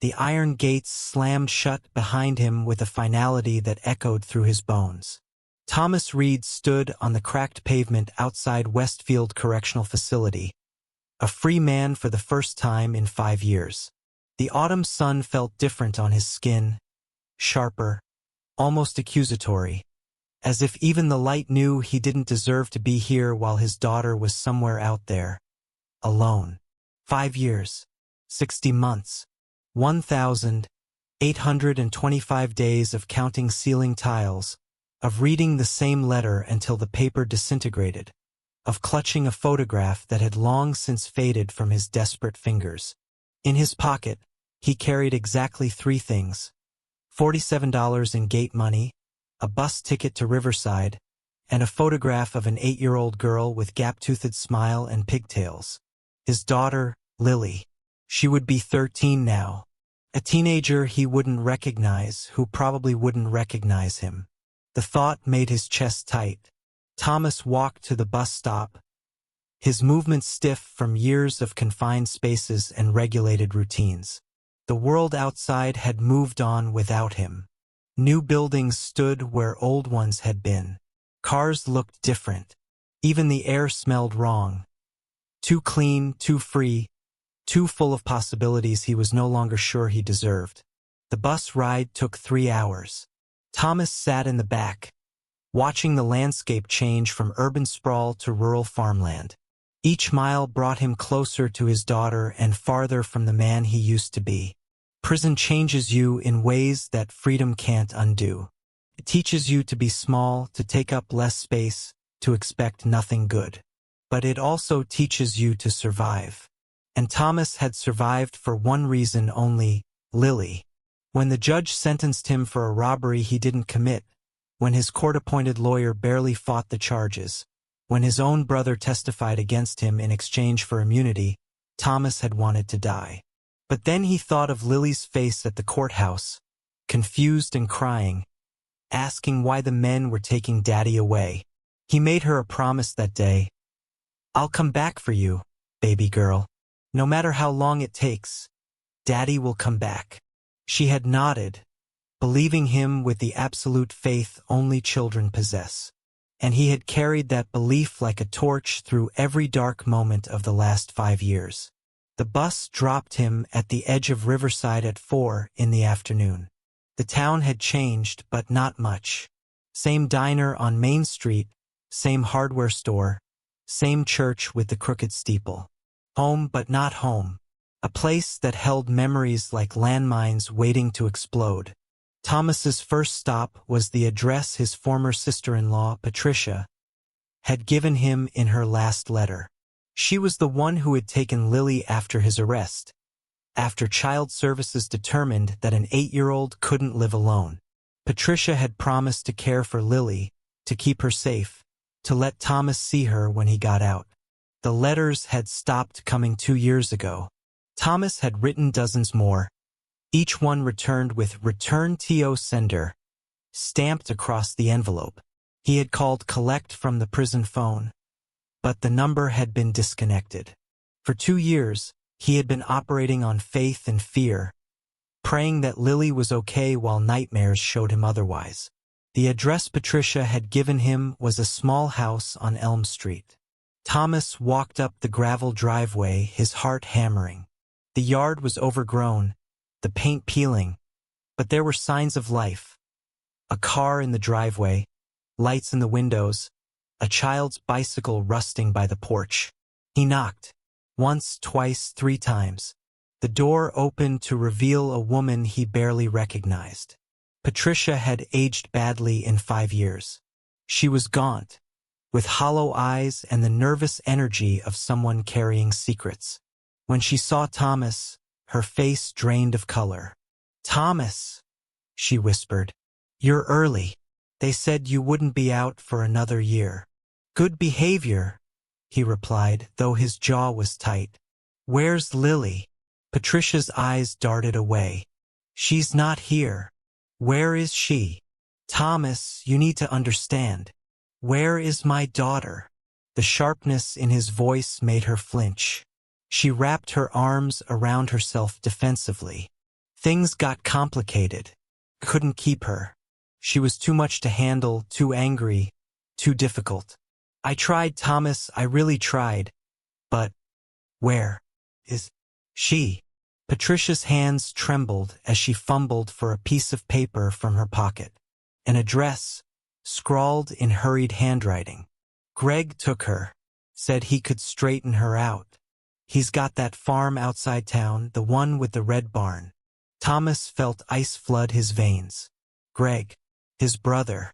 The iron gates slammed shut behind him with a finality that echoed through his bones. Thomas Reed stood on the cracked pavement outside Westfield Correctional Facility, a free man for the first time in 5 years. The autumn sun felt different on his skin, sharper, almost accusatory, as if even the light knew he didn't deserve to be here while his daughter was somewhere out there, alone. 5 years, 60 months, 1,825 days of counting ceiling tiles, of reading the same letter until the paper disintegrated, of clutching a photograph that had long since faded from his desperate fingers. In his pocket, he carried exactly 3 things: $47 in gate money, a bus ticket to Riverside, and a photograph of an 8-year-old girl with gap-toothed smile and pigtails. His daughter, Lily. She would be 13 now. A teenager he wouldn't recognize, who probably wouldn't recognize him. The thought made his chest tight. Thomas walked to the bus stop, his movements stiff from years of confined spaces and regulated routines. The world outside had moved on without him. New buildings stood where old ones had been. Cars looked different. Even the air smelled wrong. Too clean, too free, too full of possibilities he was no longer sure he deserved. The bus ride took 3 hours. Thomas sat in the back, watching the landscape change from urban sprawl to rural farmland. Each mile brought him closer to his daughter and farther from the man he used to be. Prison changes you in ways that freedom can't undo. It teaches you to be small, to take up less space, to expect nothing good. But it also teaches you to survive. And Thomas had survived for one reason only: Lily. When the judge sentenced him for a robbery he didn't commit, when his court-appointed lawyer barely fought the charges, when his own brother testified against him in exchange for immunity, Thomas had wanted to die. But then he thought of Lily's face at the courthouse, confused and crying, asking why the men were taking Daddy away. He made her a promise that day. "I'll come back for you, baby girl. No matter how long it takes, Daddy will come back." She had nodded, believing him with the absolute faith only children possess. And he had carried that belief like a torch through every dark moment of the last 5 years. The bus dropped him at the edge of Riverside at 4 in the afternoon. The town had changed, but not much. Same diner on Main Street, same hardware store, same church with the crooked steeple. Home but not home. A place that held memories like landmines waiting to explode. Thomas's first stop was the address his former sister-in-law, Patricia, had given him in her last letter. She was the one who had taken Lily after his arrest, after Child Services determined that an 8-year-old couldn't live alone. Patricia had promised to care for Lily, to keep her safe, to let Thomas see her when he got out. The letters had stopped coming 2 years ago. Thomas had written dozens more, each one returned with "Return TO Sender" stamped across the envelope. He had called collect from the prison phone, but the number had been disconnected. For 2 years, he had been operating on faith and fear, praying that Lily was okay while nightmares showed him otherwise. The address Patricia had given him was a small house on Elm Street. Thomas walked up the gravel driveway, his heart hammering. The yard was overgrown, the paint peeling, but there were signs of life. A car in the driveway, lights in the windows, a child's bicycle rusting by the porch. He knocked. Once, twice, 3 times. The door opened to reveal a woman he barely recognized. Patricia had aged badly in 5 years. She was gaunt, with hollow eyes and the nervous energy of someone carrying secrets. When she saw Thomas, her face drained of color. "Thomas," she whispered, "you're early. They said you wouldn't be out for another year." "Good behavior," he replied, though his jaw was tight. "Where's Lily?" Patricia's eyes darted away. "She's not here." "Where is she?" "Thomas, you need to understand. Where is my daughter?" The sharpness in his voice made her flinch. She wrapped her arms around herself defensively. Things got complicated. I couldn't keep her. She was too much to handle, too angry, too difficult. I tried, Thomas, I really tried. But where is she? Patricia's hands trembled as she fumbled for a piece of paper from her pocket. An address, scrawled in hurried handwriting. Greg took her, said he could straighten her out. He's got that farm outside town, the one with the red barn. Thomas felt ice flood his veins. Greg, his brother,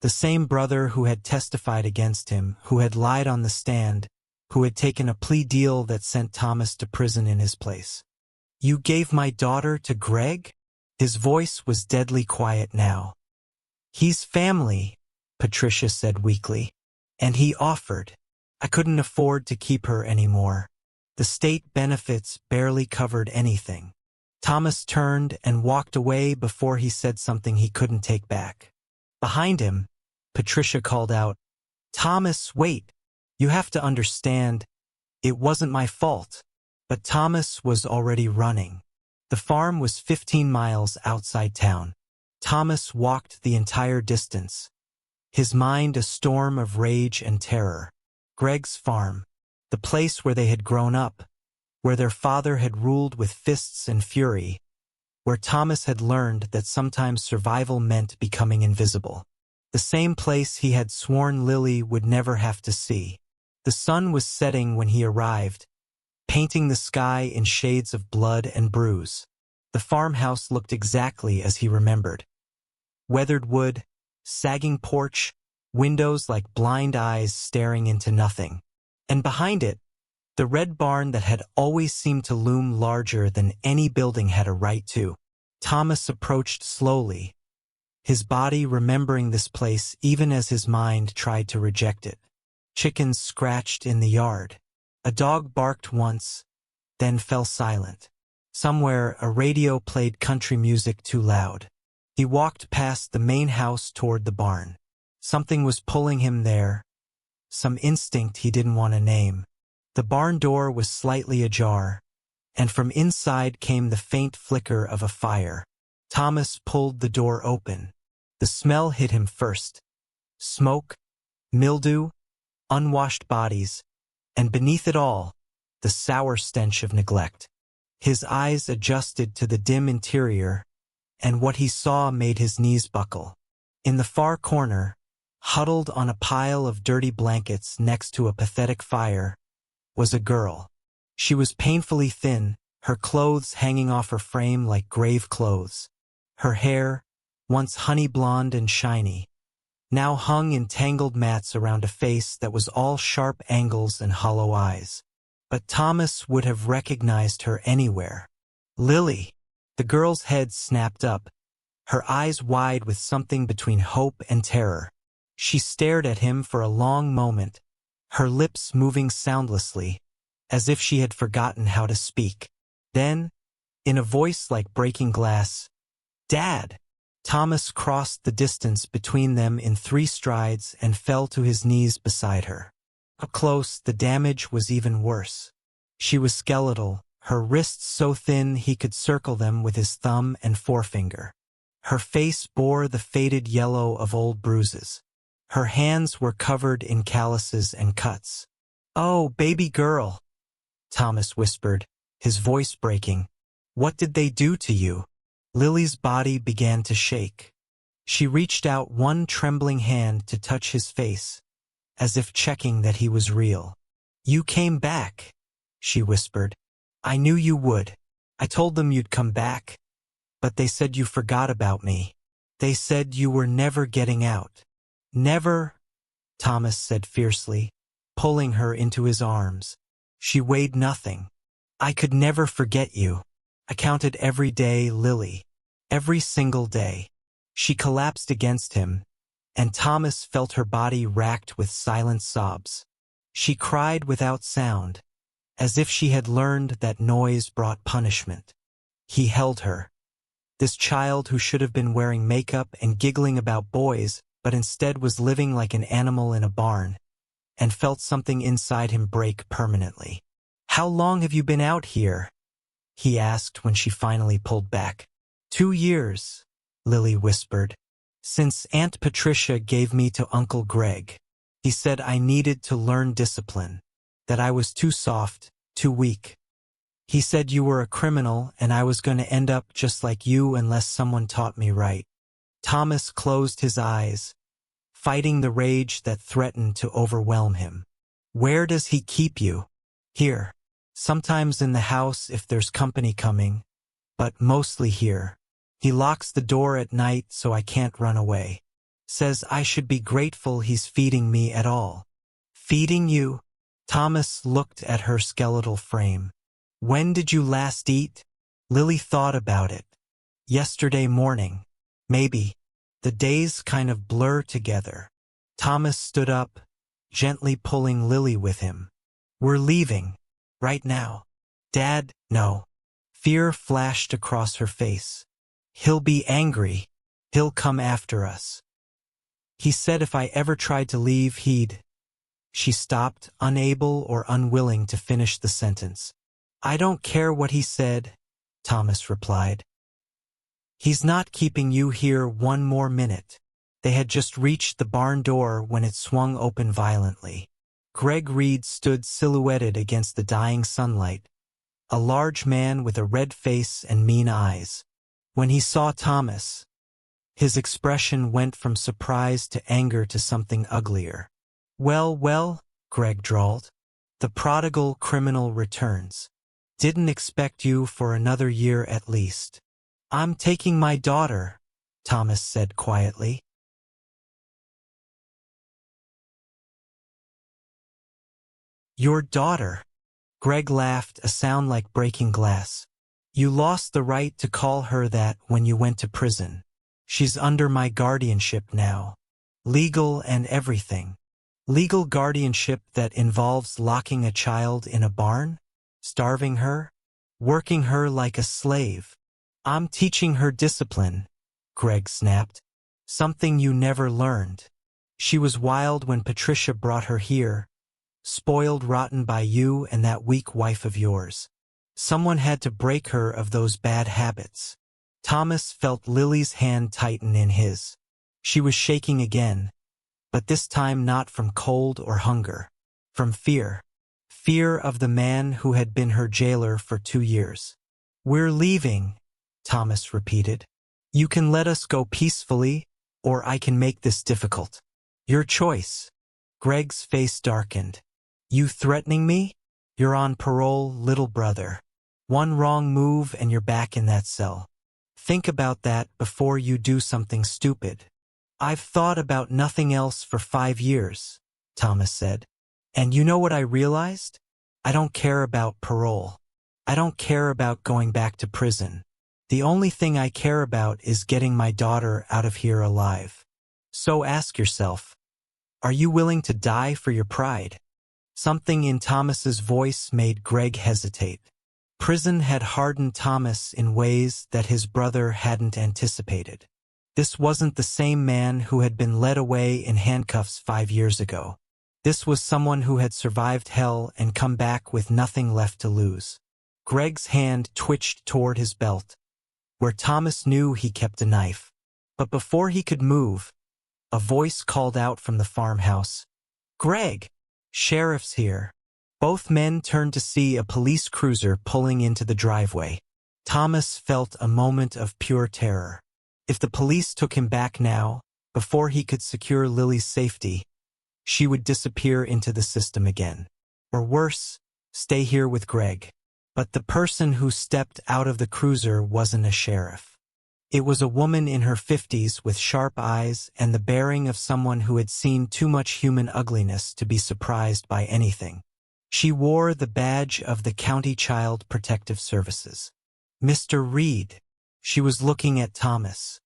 the same brother who had testified against him, who had lied on the stand, who had taken a plea deal that sent Thomas to prison in his place. You gave my daughter to Greg? His voice was deadly quiet now. He's family, Patricia said weakly. And he offered. I couldn't afford to keep her anymore. The state benefits barely covered anything. Thomas turned and walked away before he said something he couldn't take back. Behind him, Patricia called out, Thomas, wait. You have to understand, it wasn't my fault. But Thomas was already running. The farm was 15 miles outside town. Thomas walked the entire distance, his mind a storm of rage and terror. Greg's farm, the place where they had grown up, where their father had ruled with fists and fury, where Thomas had learned that sometimes survival meant becoming invisible. The same place he had sworn Lily would never have to see. The sun was setting when he arrived, painting the sky in shades of blood and bruise. The farmhouse looked exactly as he remembered. Weathered wood, sagging porch, windows like blind eyes staring into nothing. And behind it, the red barn that had always seemed to loom larger than any building had a right to. Thomas approached slowly, his body remembering this place even as his mind tried to reject it. Chickens scratched in the yard. A dog barked once, then fell silent. Somewhere a radio played country music too loud. He walked past the main house toward the barn. Something was pulling him there, some instinct he didn't want to name. The barn door was slightly ajar, and from inside came the faint flicker of a fire. Thomas pulled the door open. The smell hit him first. Smoke, mildew, unwashed bodies, and beneath it all, the sour stench of neglect. His eyes adjusted to the dim interior, and what he saw made his knees buckle. In the far corner, huddled on a pile of dirty blankets next to a pathetic fire, was a girl. She was painfully thin, her clothes hanging off her frame like grave clothes. Her hair, once honey blonde and shiny, now hung in tangled mats around a face that was all sharp angles and hollow eyes. But Thomas would have recognized her anywhere. Lily! The girl's head snapped up, her eyes wide with something between hope and terror. She stared at him for a long moment, her lips moving soundlessly, as if she had forgotten how to speak. Then, in a voice like breaking glass, "Dad!" Thomas crossed the distance between them in 3 strides and fell to his knees beside her. Up close, the damage was even worse. She was skeletal, her wrists so thin he could circle them with his thumb and forefinger. Her face bore the faded yellow of old bruises. Her hands were covered in calluses and cuts. "Oh, baby girl," Thomas whispered, his voice breaking. "What did they do to you?" Lily's body began to shake. She reached out one trembling hand to touch his face, as if checking that he was real. "You came back," she whispered. "I knew you would. I told them you'd come back. But they said you forgot about me. They said you were never getting out." "Never," Thomas said fiercely, pulling her into his arms. She weighed nothing. "I could never forget you. I counted every day, Lily. Every single day." She collapsed against him, and Thomas felt her body racked with silent sobs. She cried without sound, as if she had learned that noise brought punishment. He held her. This child who should have been wearing makeup and giggling about boys, but instead was living like an animal in a barn, and felt something inside him break permanently. "How long have you been out here?" he asked when she finally pulled back. 2 years, Lily whispered. Since Aunt Patricia gave me to Uncle Greg. He said I needed to learn discipline, that I was too soft, too weak. He said you were a criminal and I was going to end up just like you unless someone taught me right. Thomas closed his eyes, fighting the rage that threatened to overwhelm him. Where does he keep you? Here. Sometimes in the house if there's company coming, but mostly here. He locks the door at night so I can't run away. Says I should be grateful he's feeding me at all. Feeding you? Thomas looked at her skeletal frame. When did you last eat? Lily thought about it. Yesterday morning. Maybe. The days kind of blur together. Thomas stood up, gently pulling Lily with him. We're leaving. Right now. Dad, no. Fear flashed across her face. He'll be angry. He'll come after us. He said if I ever tried to leave, he'd... She stopped, unable or unwilling to finish the sentence. I don't care what he said, Thomas replied. He's not keeping you here one more minute. They had just reached the barn door when it swung open violently. Greg Reed stood silhouetted against the dying sunlight, a large man with a red face and mean eyes. When he saw Thomas, his expression went from surprise to anger to something uglier. Well, Greg drawled. The prodigal criminal returns. Didn't expect you for another year at least. I'm taking my daughter, Thomas said quietly. Your daughter? Greg laughed, a sound like breaking glass. You lost the right to call her that when you went to prison. She's under my guardianship now. Legal and everything. Legal guardianship that involves locking a child in a barn? Starving her? Working her like a slave? I'm teaching her discipline, Greg snapped. Something you never learned. She was wild when Patricia brought her here, spoiled rotten by you and that weak wife of yours. Someone had to break her of those bad habits. Thomas felt Lily's hand tighten in his. She was shaking again, but this time not from cold or hunger, from fear. Fear of the man who had been her jailer for 2 years. We're leaving, Thomas repeated. You can let us go peacefully, or I can make this difficult. Your choice. Greg's face darkened. You threatening me? You're on parole, little brother. One wrong move and you're back in that cell. Think about that before you do something stupid. I've thought about nothing else for 5 years, Thomas said. And you know what I realized? I don't care about parole. I don't care about going back to prison. The only thing I care about is getting my daughter out of here alive. So ask yourself, are you willing to die for your pride? Something in Thomas's voice made Greg hesitate. Prison had hardened Thomas in ways that his brother hadn't anticipated. This wasn't the same man who had been led away in handcuffs 5 years ago. This was someone who had survived hell and come back with nothing left to lose. Greg's hand twitched toward his belt, where Thomas knew he kept a knife. But before he could move, a voice called out from the farmhouse. Greg! Sheriff's here. Both men turned to see a police cruiser pulling into the driveway. Thomas felt a moment of pure terror. If the police took him back now, before he could secure Lily's safety, she would disappear into the system again. Or worse, stay here with Greg. But the person who stepped out of the cruiser wasn't a sheriff. It was a woman in her 50s with sharp eyes and the bearing of someone who had seen too much human ugliness to be surprised by anything. She wore the badge of the County Child Protective Services. Mr. Reed. She was looking at Thomas.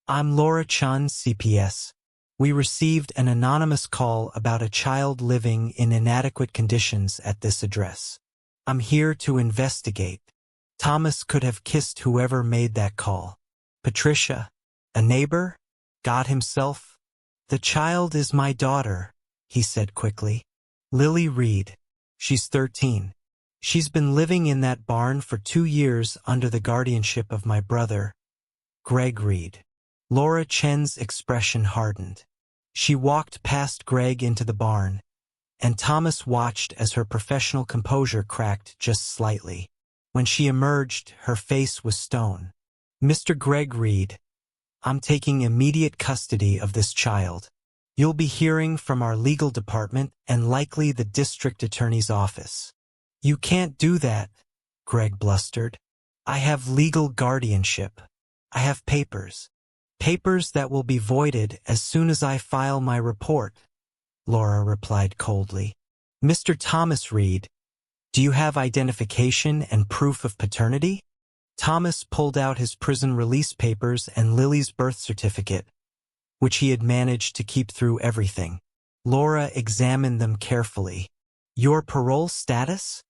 I'm Laura Chun, CPS. We received an anonymous call about a child living in inadequate conditions at this address. I'm here to investigate. Thomas could have kissed whoever made that call. Patricia? A neighbor? God himself? The child is my daughter, he said quickly. Lily Reed. She's 13. She's been living in that barn for 2 years under the guardianship of my brother, Greg Reed. Laura Chen's expression hardened. She walked past Greg into the barn, and Thomas watched as her professional composure cracked just slightly. When she emerged, her face was stone. "Mr. Greg Reed, I'm taking immediate custody of this child. You'll be hearing from our legal department and likely the district attorney's office." "You can't do that," Greg blustered. "I have legal guardianship. I have papers. Papers that will be voided as soon as I file my report," Laura replied coldly. "Mr. Thomas Reed, do you have identification and proof of paternity?" Thomas pulled out his prison release papers and Lily's birth certificate, which he had managed to keep through everything. Laura examined them carefully. "Your parole status?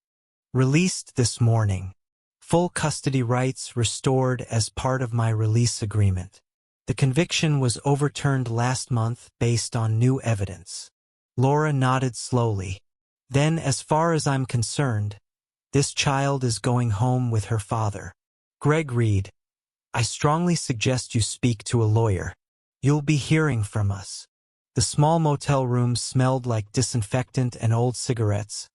Released this morning. Full custody rights restored as part of my release agreement. The conviction was overturned last month based on new evidence." Laura nodded slowly. "Then, as far as I'm concerned, this child is going home with her father. Greg Reed, I strongly suggest you speak to a lawyer. You'll be hearing from us." The small motel room smelled like disinfectant and old cigarettes,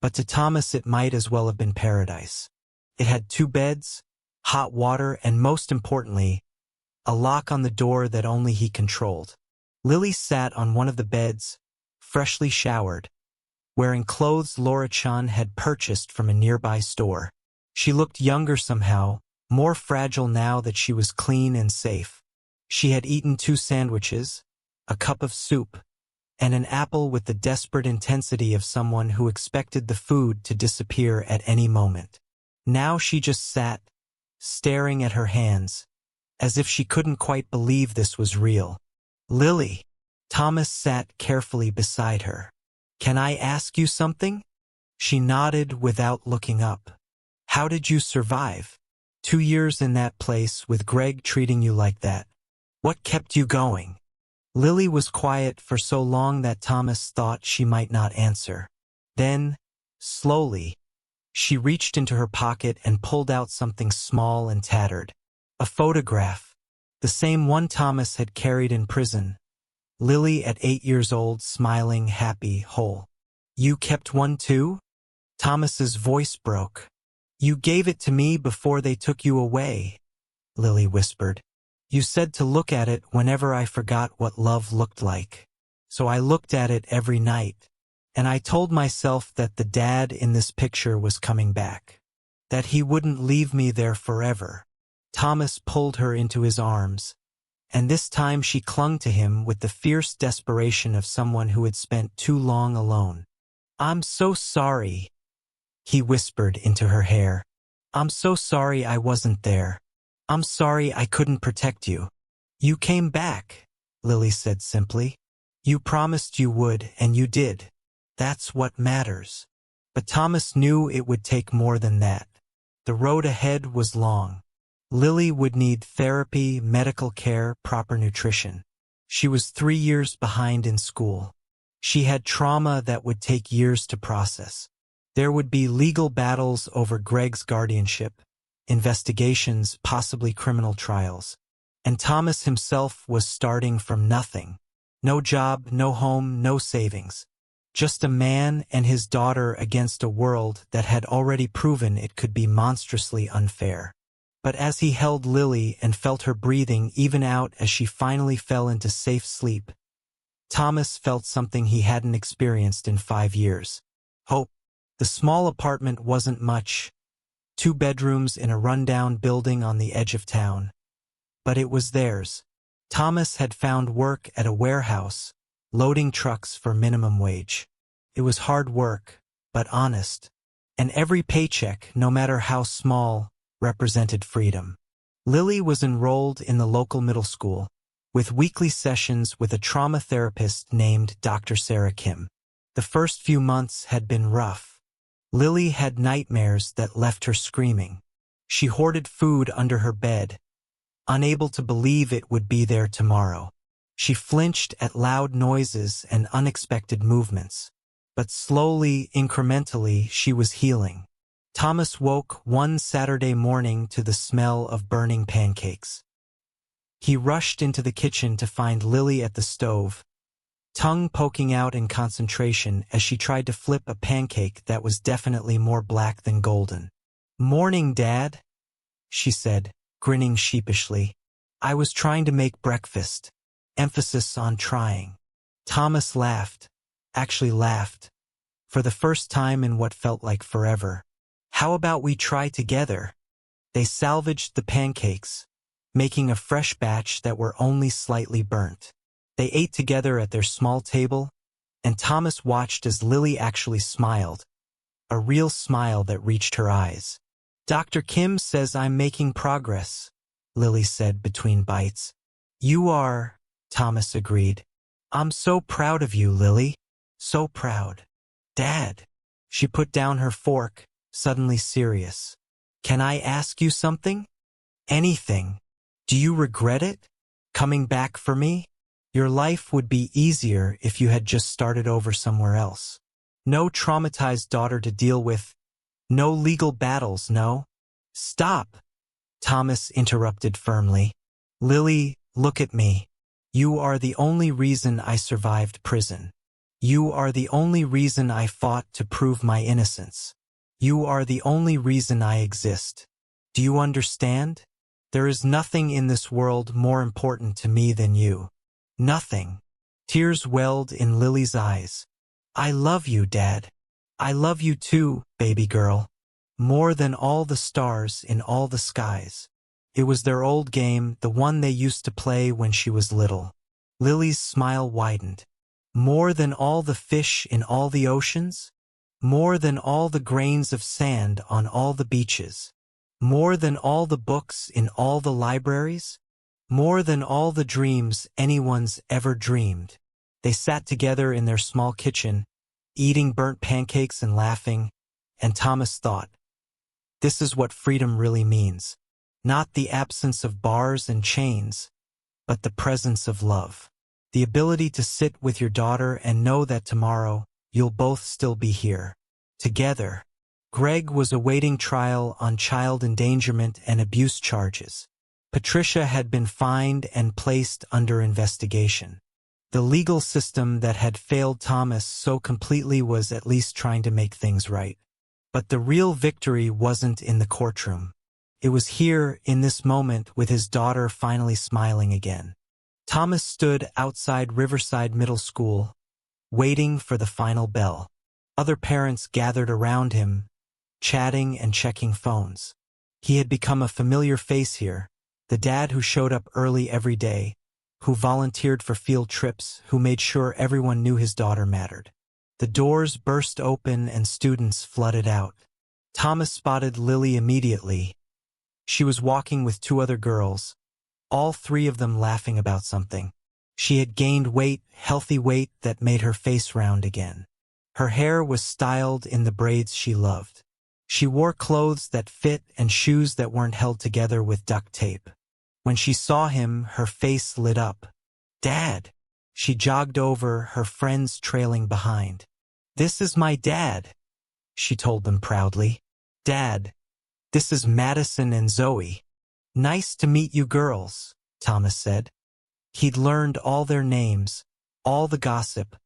but to Thomas it might as well have been paradise. It had 2 beds, hot water, and most importantly, a lock on the door that only he controlled. Lily sat on one of the beds, freshly showered, wearing clothes Laura Chan had purchased from a nearby store. She looked younger somehow, more fragile now that she was clean and safe. She had eaten 2 sandwiches, a cup of soup, and an apple with the desperate intensity of someone who expected the food to disappear at any moment. Now she just sat, staring at her hands, as if she couldn't quite believe this was real. "Lily." Thomas sat carefully beside her. "Can I ask you something?" She nodded without looking up. "How did you survive? 2 years in that place with Greg treating you like that. What kept you going?" Lily was quiet for so long that Thomas thought she might not answer. Then, slowly, she reached into her pocket and pulled out something small and tattered. A photograph, the same one Thomas had carried in prison. Lily at 8 years old, smiling, happy, whole. "You kept one too?" Thomas's voice broke. "You gave it to me before they took you away," Lily whispered. "You said to look at it whenever I forgot what love looked like. So I looked at it every night. And I told myself that the dad in this picture was coming back. That he wouldn't leave me there forever." Thomas pulled her into his arms, and this time she clung to him with the fierce desperation of someone who had spent too long alone. "I'm so sorry," he whispered into her hair. "I'm so sorry I wasn't there. I'm sorry I couldn't protect you." "You came back," Lily said simply. "You promised you would, and you did. That's what matters." But Thomas knew it would take more than that. The road ahead was long. Lily would need therapy, medical care, proper nutrition. She was 3 years behind in school. She had trauma that would take years to process. There would be legal battles over Greg's guardianship, investigations, possibly criminal trials. And Thomas himself was starting from nothing. No job, no home, no savings. Just a man and his daughter against a world that had already proven it could be monstrously unfair. But as he held Lily and felt her breathing even out as she finally fell into safe sleep, Thomas felt something he hadn't experienced in 5 years. Hope. The small apartment wasn't much, 2 bedrooms in a rundown building on the edge of town. But it was theirs. Thomas had found work at a warehouse, loading trucks for minimum wage. It was hard work, but honest. And every paycheck, no matter how small, represented freedom. Lily was enrolled in the local middle school, with weekly sessions with a trauma therapist named Dr. Sarah Kim. The first few months had been rough. Lily had nightmares that left her screaming. She hoarded food under her bed, unable to believe it would be there tomorrow. She flinched at loud noises and unexpected movements. But slowly, incrementally, she was healing. Thomas woke one Saturday morning to the smell of burning pancakes. He rushed into the kitchen to find Lily at the stove, tongue poking out in concentration as she tried to flip a pancake that was definitely more black than golden. "Morning, Dad," she said, grinning sheepishly. "I was trying to make breakfast." Emphasis on trying. Thomas laughed, actually laughed, for the first time in what felt like forever. "How about we try together?" They salvaged the pancakes, making a fresh batch that were only slightly burnt. They ate together at their small table, and Thomas watched as Lily actually smiled, a real smile that reached her eyes. "Dr. Kim says I'm making progress," Lily said between bites. "You are," Thomas agreed. "I'm so proud of you, Lily. So proud." "Dad." She put down her fork, suddenly serious. "Can I ask you something?" "Anything. Do you regret it? Coming back for me? Your life would be easier if you had just started over somewhere else. No traumatized daughter to deal with. No legal battles, no." "Stop," Thomas interrupted firmly. "Lily, look at me. You are the only reason I survived prison. You are the only reason I fought to prove my innocence. You are the only reason I exist. Do you understand? There is nothing in this world more important to me than you. Nothing." Tears welled in Lily's eyes. "I love you, Dad. I love you too, baby girl. More than all the stars in all the skies." It was their old game, the one they used to play when she was little. Lily's smile widened. "More than all the fish in all the oceans? More than all the grains of sand on all the beaches? More than all the books in all the libraries? More than all the dreams anyone's ever dreamed?" They sat together in their small kitchen, eating burnt pancakes and laughing, and Thomas thought, this is what freedom really means. Not the absence of bars and chains, but the presence of love. The ability to sit with your daughter and know that tomorrow you'll both still be here, together. Greg was awaiting trial on child endangerment and abuse charges. Patricia had been fined and placed under investigation. The legal system that had failed Thomas so completely was at least trying to make things right. But the real victory wasn't in the courtroom. It was here, in this moment, with his daughter finally smiling again. Thomas stood outside Riverside Middle School, waiting for the final bell. Other parents gathered around him, chatting and checking phones. He had become a familiar face here, the dad who showed up early every day, who volunteered for field trips, who made sure everyone knew his daughter mattered. The doors burst open and students flooded out. Thomas spotted Lily immediately. She was walking with two other girls, all three of them laughing about something. She had gained weight, healthy weight that made her face round again. Her hair was styled in the braids she loved. She wore clothes that fit and shoes that weren't held together with duct tape. When she saw him, her face lit up. "Dad!" She jogged over, her friends trailing behind. "This is my dad," she told them proudly. "Dad, this is Madison and Zoe." "Nice to meet you girls," Thomas said. He'd learned all their names, all the gossip,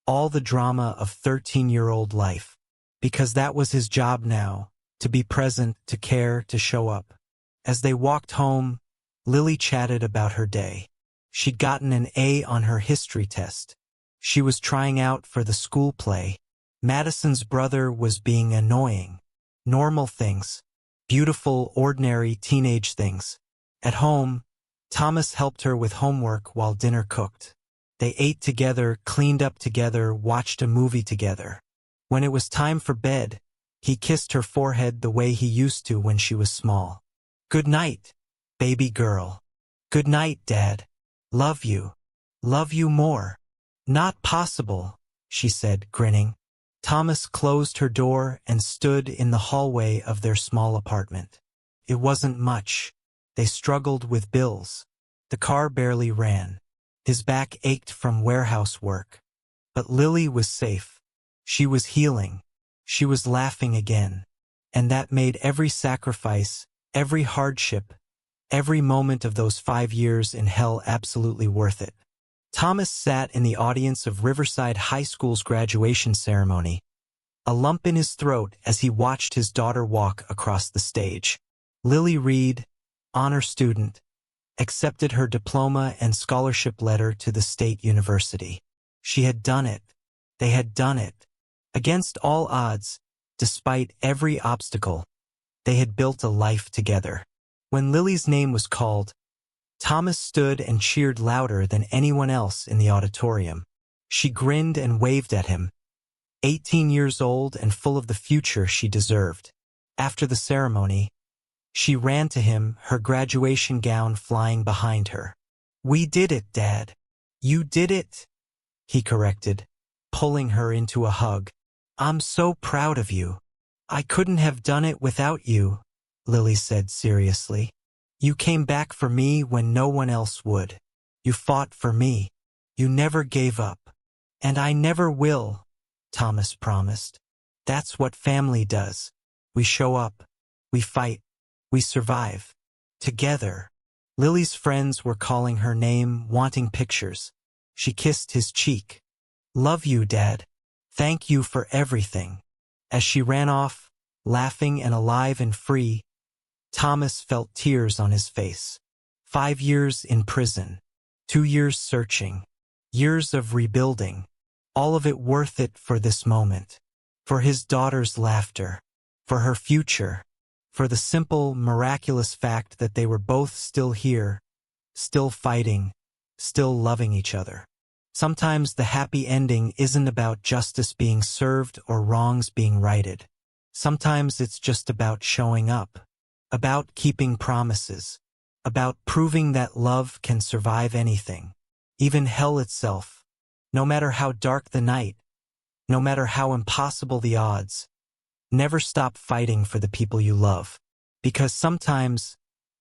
all the drama of 13-year-old life. Because that was his job now, to be present, to care, to show up. As they walked home, Lily chatted about her day. She'd gotten an A on her history test. She was trying out for the school play. Madison's brother was being annoying. Normal things. Beautiful, ordinary teenage things. At home, Thomas helped her with homework while dinner cooked. They ate together, cleaned up together, watched a movie together. When it was time for bed, he kissed her forehead the way he used to when she was small. "Good night, baby girl. Good night, Dad. Love you. Love you more." "Not possible," she said, grinning. Thomas closed her door and stood in the hallway of their small apartment. It wasn't much. They struggled with bills. The car barely ran. His back ached from warehouse work. But Lily was safe. She was healing. She was laughing again. and that made every sacrifice, every hardship, every moment of those 5 years in hell absolutely worth it. Thomas sat in the audience of Riverside High School's graduation ceremony, a lump in his throat as he watched his daughter walk across the stage. Lily Reed, honor student, accepted her diploma and scholarship letter to the state university. She had done it. They had done it. Against all odds, despite every obstacle, they had built a life together. When Lily's name was called, Thomas stood and cheered louder than anyone else in the auditorium. She grinned and waved at him, 18 years old and full of the future she deserved. After the ceremony, she ran to him, her graduation gown flying behind her. "We did it, Dad. You did it," he corrected, pulling her into a hug. "I'm so proud of you." "I couldn't have done it without you," Lily said seriously. "You came back for me when no one else would. You fought for me. You never gave up. And I never will," Thomas promised. "That's what family does. We show up. We fight. We survive. Together." Lily's friends were calling her name, wanting pictures. She kissed his cheek. "Love you, Dad. Thank you for everything." As she ran off, laughing and alive and free, Thomas felt tears on his face. 5 years in prison, 2 years searching, years of rebuilding, all of it worth it for this moment, for his daughter's laughter, for her future, for the simple, miraculous fact that they were both still here, still fighting, still loving each other. Sometimes the happy ending isn't about justice being served or wrongs being righted. Sometimes it's just about showing up, about keeping promises, about proving that love can survive anything, even hell itself. No matter how dark the night, no matter how impossible the odds, never stop fighting for the people you love. Because sometimes,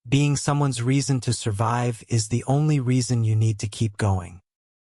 being someone's reason to survive is the only reason you need to keep going.